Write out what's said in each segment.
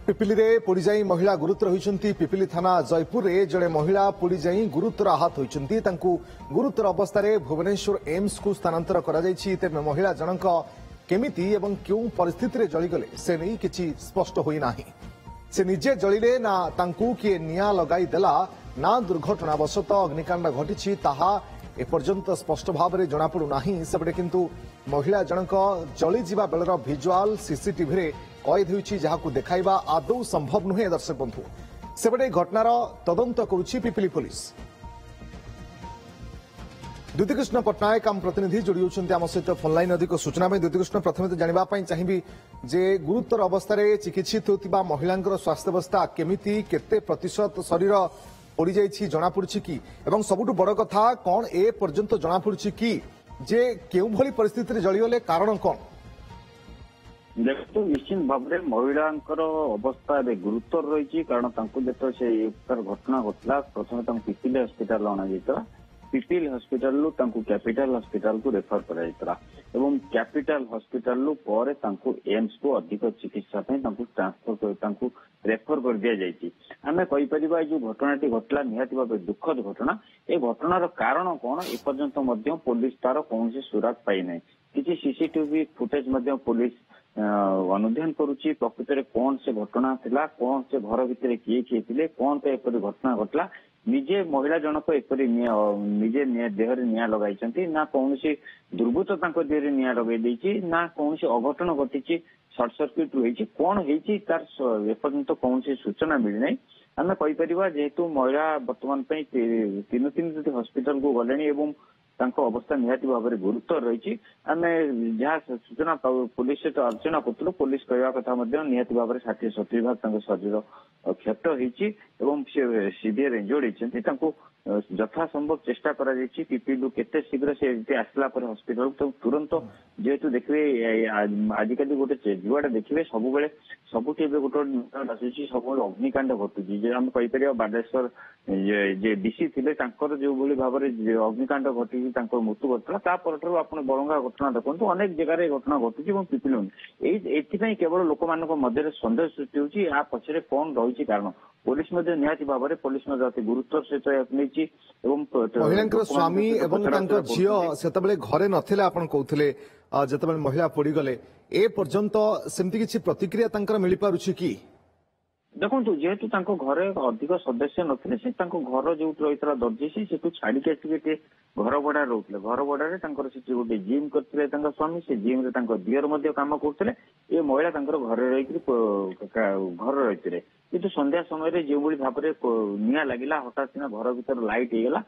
पिपिली रे पोड़ीजाई महिला गुरुतर होइछंती। पिपिली थाना जयपुर रे जड़े महिला पोड़ीजाई गुरुतर आहत होइछंती। तांकू गुरुतर अवस्था रे भुवनेश्वर एम्स को स्थानांतर करा जायछि। तेबे महिला जनक केमिति एवं क्यों परिस्थिति रे जळी गले से नै किछि स्पष्ट होई नाही। से निजे जळीले ना तांकू किए निया लगाई देला ना दुर्घटनावशत अग्निकांड घटिछि ताहा एपर्यंत स्पष्ट भाव में जनापड़ू नाही। सेपटे किंतु महिला जनक जली जिबा बेलर भिजुआल सीसीटीवी रे कैद होइछि जहाकू देखाइबा आदौ संभव नुहे। दर्शक बंधु सेपटे घटनार तदंत करुछि पिपिली पुलिस। द्युतिकृष्ण पट्टनायक आम प्रतिनिधि जोड़ी होइछन्ति आम सहित फोन लाइन अधिक सूचना में। द्युतिकृष्ण प्रथमे तो जानिबा पई चाहिबी जे गुरुतर अवस्था रे चिकित्सित होतिबा महिलांकर स्वास्थ्य अवस्था केमिति केते प्रतिशत शरीर पड़ी जाइछि जना पड़छि कि एवं सबुठु बड़ कथा कोन ए पर्यंत जना पड़छि कि जे केउ भली परिस्थिति रे जळियोले कारण कोन? देखो निश्चित भाव में महिलांकर अवस्था गुरुतर रही कारण जो से घटना घटला प्रथम पिपिल हस्पिटाल अणा जाता। पिपिल हस्पिटाल कैपिटल हस्पिटाल को रेफर करा कैपिटल हस्पिटाल पर एम्स को अधिक चिकित्सा ट्रांसफर रेफर कर दि जाइए। आम कहीपर जो घटनाटी घटला निहाती भाव दुखद घटना। ए घटनार कारण कौन एपर्यंत पुलिस तार कौन सुराग पाई ना। किसी सीसीटीवी फुटेज पुलिस अनुध्यान करुच्ची प्रकृत में कौन से घटना थिला कौन से घर भितर किए किए थे कौन तो एपरी घटना घटला निजे महिला जनक एपरी निजे देह निया लगाई ना कौन दुर्बृत्त देह निया लगे ना कौन अघटन घटी सर्ट सर्किट रही कौन होती तार एपर्यंत कौन सूचना मिलना। आम कहीपर जेहेतु महिला बर्तमान तीन तीन हस्पिटाल को गले अवस्था निहाती भाव में गुरुतर रही। आम जहाँ सूचना पुलिस सहित आलोचना करूँ पुलिस कहवा कथा निहाती भाव में 60-70 भाग शरीर क्षत होती सीवियर इंजर्ड होती। यथा संभव चेष्टा करा पिपिलू केते शीघ्र से आसला हस्पिटाल तो तुरंत जेहेतु देखिए आजिकल गोटे जुआड़े देखिए सबुठी गोटे आसूसी सब अग्निकांड घटुची आम कहीपर बालेश्वर जे डीसी थे जो भाव में अग्निकांड घटी मृत्यु घटना तापर आप बरंगा घटना देखो अनेक जगह घटना घटुची पिपिलू एथि केवल लोक मध्य सन्देह सृष्टि होती आ पछरे कौन रही कारण पुलिस निहाती भाव में पुलिस अति गुरुत्वर सहित महिला स्वामी एवं झील से घरे नथिले आपण कहते जिते महिला पड़गले ए पर्यंत सेमती किसी प्रतिक्रिया मिल पारुछि कि? देखो जेहेतु घरे अधिक सदस्य नथिले से घर जो रही दर्जी से छाड़ी आसिक घर भड़ा रोते घर भड़े गोटे जिम करते स्वामी से जिम रे दियर काम करते ये महिला घर रही घर रही किंतु संध्या समय जो भाव में निया लगिला हठात घर भीतर लाइट होगा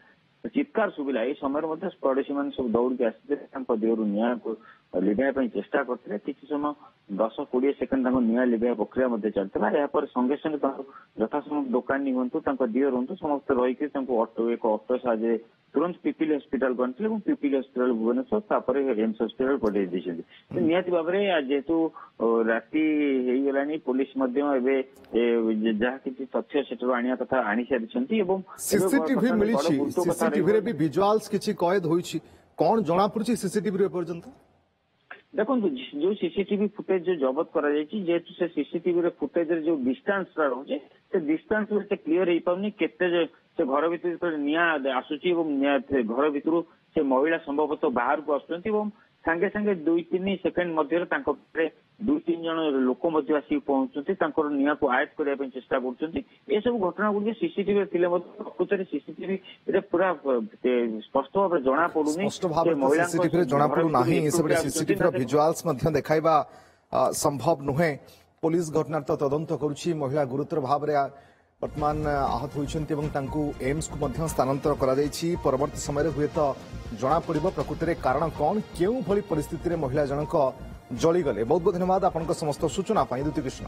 चित्कार शुभिला ये समय पड़ोशी मैंने सब दौड़ के आसते देहर निया को लिभाई चेष्टा करते किसी समय 10-20 सेकेंड निया लिभाई प्रक्रिया चलता। यापर संगे संगे यथासंभव दुकानी हूँ दियर हूँ समस्त रहीकि एक ऑटो साजे तुरंत पिपिल हस्पिटाल गए पिपिल हस्पिटाल भुवनेश्वर एम्स हस्पिटाल पठे देते। निहाती भाव में जेहेतु राति हो पुलिस जहाँ किसी तथ्य से आने कथा आनी सारी सीसीटीवी मिली सीसीटीवी रे भी विजुअल्स किछि कैद होइछि कोन जणा पड़छि सीसीटीवी रे पर्यंत? देखो जो सीसीटीवी फुटेज जो जबत करा जायछि जेहेतु से सीसीटीवी रे फुटेज रे जो डिस्टेंस रहुछि से डिस्टेंस से क्लियर हो पाउनी केते से घर भीतर निया आसुची घर भीतर से महिला संभवतः बाहर को आसुचंती सांगे सांगे 2-3 सेकेंड मध्य 2-3 जन लोक आसिक पहुंचुंती निया को आयत करने चेष्टा कर सब घटना गुड़ी सीसीटीवी थे प्रकृत सीसीटीवी पूरा स्पष्ट भाव जना पड़ूनी जना पड़ू ना सीसीटीवी विजुअल्स देखाइबा संभव नुहे। पुलिस घटनार तो तदंत करुछि। महिला गुरुतर भाव में वर्तमान आहत होती एम्स को स्थानांतर परवर्ती समय हुए तो जना पड़ प्रकृत में कारण कौन क्यों भली परिस्थिति में महिला जनक जलीगले। बहुत बहुत धन्यवाद आपन समस्त सूचना द्युतिकृष्ण।